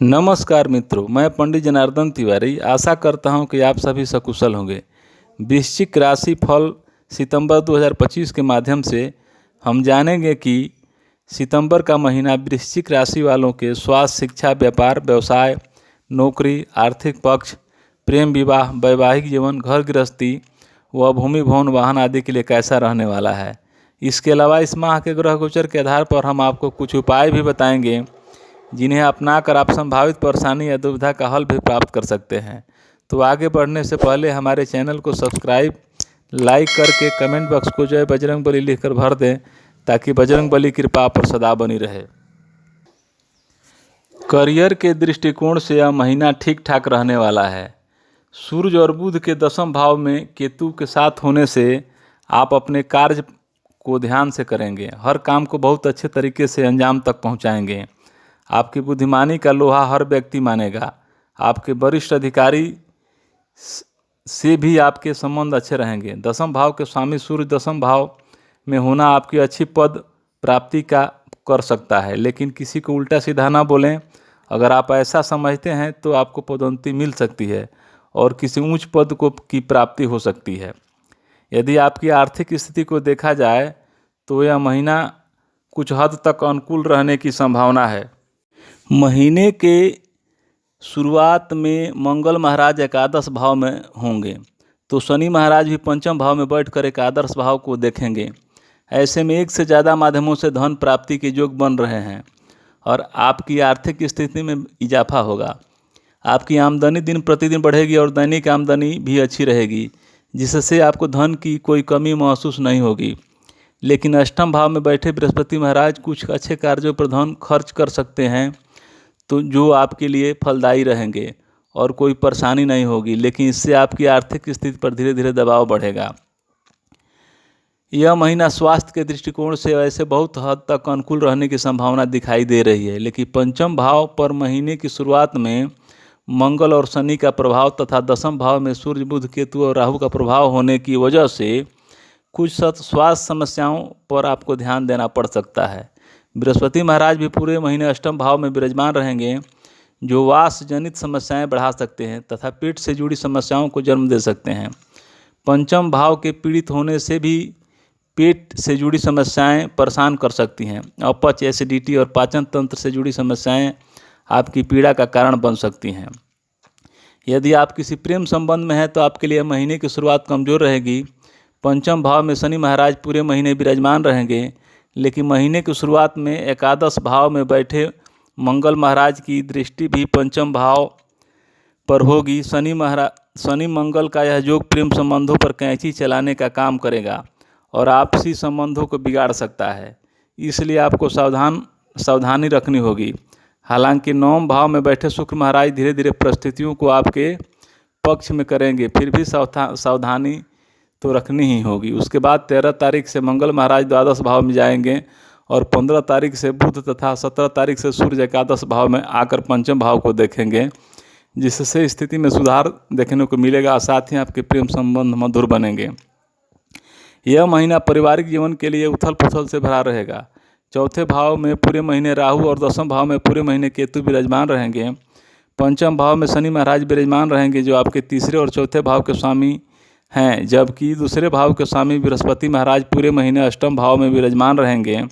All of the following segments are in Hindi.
नमस्कार मित्रों, मैं पंडित जनार्दन तिवारी आशा करता हूं कि आप सभी सकुशल होंगे। वृश्चिक राशि फल सितंबर 2025 के माध्यम से हम जानेंगे कि सितंबर का महीना वृश्चिक राशि वालों के स्वास्थ्य, शिक्षा, व्यापार, व्यवसाय, नौकरी, आर्थिक पक्ष, प्रेम विवाह, वैवाहिक जीवन, घर गृहस्थी व भूमि भवन वाहन आदि के लिए कैसा रहने वाला है। इसके अलावा इस माह के ग्रह गोचर के आधार पर हम आपको कुछ उपाय भी बताएंगे जिन्हें अपनाकर आप संभावित परेशानी या दुविधा का हल भी प्राप्त कर सकते हैं। तो आगे बढ़ने से पहले हमारे चैनल को सब्सक्राइब, लाइक करके कमेंट बॉक्स को जय बजरंग बली लिखकर भर दें ताकि बजरंग बली की कृपा पर सदा बनी रहे। करियर के दृष्टिकोण से यह महीना ठीक ठाक रहने वाला है। सूर्य और बुध के 10वें भाव में केतु के साथ होने से आप अपने कार्य को ध्यान से करेंगे, हर काम को बहुत अच्छे तरीके से अंजाम तक पहुंचाएंगे। आपकी बुद्धिमानी का लोहा हर व्यक्ति मानेगा। आपके वरिष्ठ अधिकारी से भी आपके संबंध अच्छे रहेंगे। 10वें भाव के स्वामी सूर्य 10वें भाव में होना आपकी अच्छी पद प्राप्ति का कर सकता है, लेकिन किसी को उल्टा सीधा ना बोलें। अगर आप ऐसा समझते हैं तो आपको पदोन्नति मिल सकती है और किसी उच्च पद को की प्राप्ति हो सकती है। यदि आपकी आर्थिक स्थिति को देखा जाए तो यह महीना कुछ हद तक अनुकूल रहने की संभावना है। महीने के शुरुआत में मंगल महाराज एकादश भाव में होंगे तो शनि महाराज भी 5वें भाव में बैठकर एकादश भाव को देखेंगे। ऐसे में एक से ज़्यादा माध्यमों से धन प्राप्ति के योग बन रहे हैं और आपकी आर्थिक स्थिति में इजाफा होगा। आपकी आमदनी दिन प्रतिदिन बढ़ेगी और दैनिक आमदनी भी अच्छी रहेगी, जिससे आपको धन की कोई कमी महसूस नहीं होगी। लेकिन अष्टम भाव में बैठे बृहस्पति महाराज कुछ अच्छे कार्यों पर धन खर्च कर सकते हैं तो जो आपके लिए फलदायी रहेंगे और कोई परेशानी नहीं होगी, लेकिन इससे आपकी आर्थिक स्थिति पर धीरे धीरे दबाव बढ़ेगा। यह महीना स्वास्थ्य के दृष्टिकोण से वैसे बहुत हद तक अनुकूल रहने की संभावना दिखाई दे रही है, लेकिन 5वें भाव पर महीने की शुरुआत में मंगल और शनि का प्रभाव तथा 10वें भाव में सूर्य, बुध, केतु और राहु का प्रभाव होने की वजह से कुछ स्वास्थ्य समस्याओं पर आपको ध्यान देना पड़ सकता है। बृहस्पति महाराज भी पूरे महीने अष्टम भाव में विराजमान रहेंगे, जो वास जनित समस्याएं बढ़ा सकते हैं तथा पेट से जुड़ी समस्याओं को जन्म दे सकते हैं। 5वें भाव के पीड़ित होने से भी पेट से जुड़ी समस्याएं परेशान कर सकती हैं। अपच, एसिडिटी और पाचन तंत्र से जुड़ी समस्याएं आपकी पीड़ा का कारण बन सकती हैं। यदि आप किसी प्रेम संबंध में हैं तो आपके लिए महीने की शुरुआत कमज़ोर रहेगी। 5वें भाव में शनि महाराज पूरे महीने विराजमान रहेंगे, लेकिन महीने की शुरुआत में एकादश भाव में बैठे मंगल महाराज की दृष्टि भी 5वें भाव पर होगी। शनि मंगल का यह योग प्रेम संबंधों पर कैंची चलाने का काम करेगा और आपसी संबंधों को बिगाड़ सकता है, इसलिए आपको सावधानी रखनी होगी। हालांकि 9वें भाव में बैठे शुक्र महाराज धीरे धीरे परिस्थितियों को आपके पक्ष में करेंगे, फिर भी सावधानी तो रखनी ही होगी। उसके बाद 13 तारीख से मंगल महाराज द्वादश भाव में जाएंगे और 15 तारीख से बुध तथा 17 तारीख से सूर्य एकादश भाव में आकर 5वें भाव को देखेंगे, जिससे स्थिति में सुधार देखने को मिलेगा और साथ ही आपके प्रेम संबंध मधुर बनेंगे। यह महीना पारिवारिक जीवन के लिए उथल पुथल से भरा रहेगा। 4थे भाव में पूरे महीने राहु और 10वें भाव में पूरे महीने केतु विराजमान रहेंगे। 5वें भाव में शनि महाराज विराजमान रहेंगे, जो आपके तीसरे और चौथे भाव के स्वामी हैं, जबकि दूसरे भाव के स्वामी बृहस्पति महाराज पूरे महीने अष्टम भाव में विराजमान रहेंगे।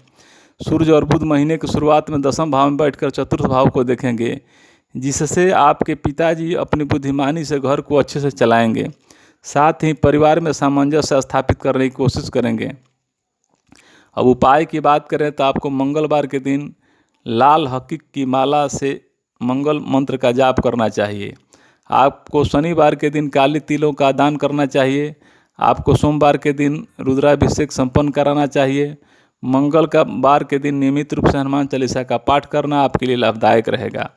सूर्य और बुध महीने की शुरुआत में 10वें भाव में बैठकर चतुर्थ भाव को देखेंगे, जिससे आपके पिताजी अपनी बुद्धिमानी से घर को अच्छे से चलाएंगे, साथ ही परिवार में सामंजस्य स्थापित करने की कोशिश करेंगे। अब उपाय की बात करें तो आपको मंगलवार के दिन लाल हकीक की माला से मंगल मंत्र का जाप करना चाहिए। आपको शनिवार के दिन काली तिलों का दान करना चाहिए। आपको सोमवार के दिन रुद्राभिषेक संपन्न कराना चाहिए। मंगल का वार के दिन नियमित रूप से हनुमान चालीसा का पाठ करना आपके लिए लाभदायक रहेगा।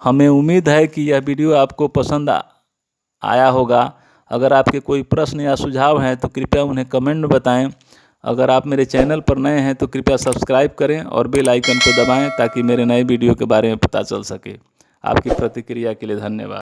हमें उम्मीद है कि यह वीडियो आपको पसंद आया होगा। अगर आपके कोई प्रश्न या सुझाव हैं तो कृपया उन्हें कमेंट में बताएं। अगर आप मेरे चैनल पर नए हैं तो कृपया सब्सक्राइब करें और बेल आइकन को दबाएं ताकि मेरे नए वीडियो के बारे में पता चल सके। आपकी प्रतिक्रिया के लिए धन्यवाद।